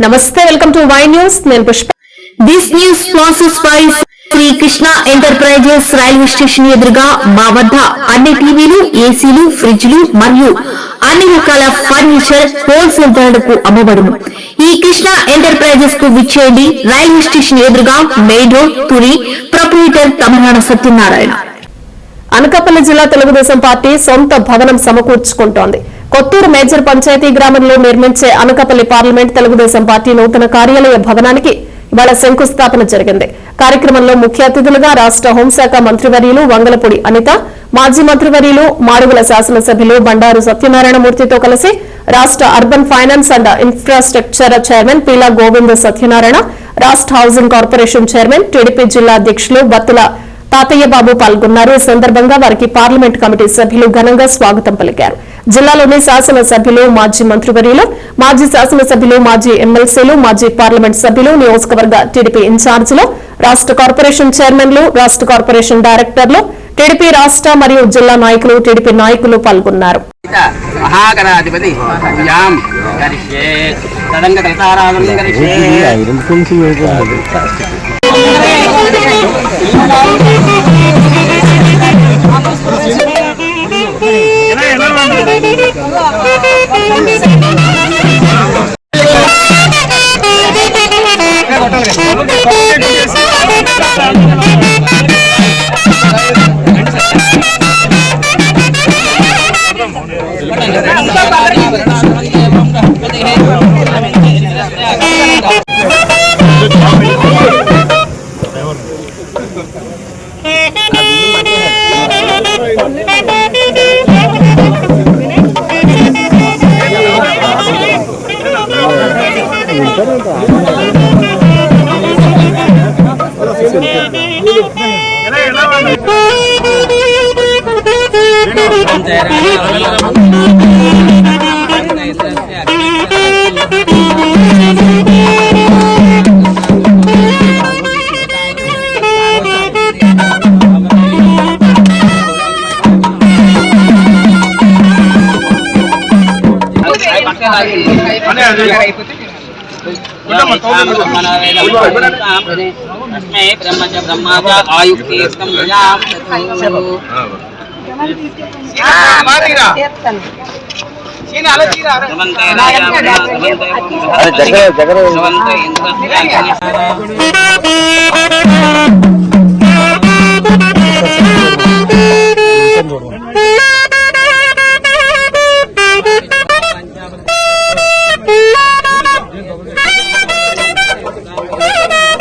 నమస్తే, welcome to Y news. నేను Pushpa. This news sponsors by Shri Krishna enterprises. Railway station ఎదురుగా మా వద్ద అన్ని టీవీలు, ఏసీలు, ఫ్రిడ్జ్లు మరియు అన్ని రకాల ఫర్నిచర్ హోల్సేల్ ధరలకు అమ్మబడును. ఈ కృష్ణ ఎంటర్ప్రైజెస్ కు విచ్చేయండి. రైల్వే స్టేషన్ ఎదురుగా main road, Tuni. Proprietor Tamil Nadu Satyanarayana. Anakapalli జిల్లా తెలుగుదేశం పార్టీ సొంత భవనం సమకూర్చుకుంటోంది. కొత్తూరు మేజర్ పంచాయతీ గ్రామంలో నిర్మించే అనకాపల్లి పార్లమెంట్ తెలుగుదేశం పార్టీ నూతన కార్యాలయ భవనానికి ఇవాళ శంకుస్థాపన జరిగింది. కార్యక్రమంలో ముఖ్య అతిథులుగా రాష్ట్ర హోంశాఖ మంత్రివర్యులు వంగలపూడి అనిత, మాజీ మంత్రివర్యులు మాడుగుల శాసనసభ్యులు బండారు సత్యనారాయణమూర్తితో కలిసి రాష్ట్ర urban finance and infrastructure chairman Peela Govinda Satyanarayana, రాష్ట్ర హౌసింగ్ కార్పొరేషన్ చైర్మన్, టీడీపీ జిల్లా అధ్యక్షులు బత్తుల తాతయ్య బాబు పాల్గొన్నారు. ఈ సందర్భంగా వారికి పార్లమెంట్ కమిటీ సభ్యులు ఘనంగా స్వాగతం పలికారు. జిల్లాలోని శాసనసభ్యులు, మాజీ మంత్రివర్యులు, మాజీ శాసనసభ్యులు, మాజీ ఎమ్మెల్సీలు, మాజీ పార్లమెంట్ సభ్యులు, నియోజకవర్గ టీడీపీ ఇన్ఛార్జీలు, రాష్ట్ర కార్పొరేషన్ చైర్మన్లు, రాష్ట్ర కార్పొరేషన్ డైరెక్టర్లు, టీడీపీ రాష్ట్ర మరియు జిల్లా నాయకులు, టీడీపీ నాయకులు పాల్గొన్నారు. జగన్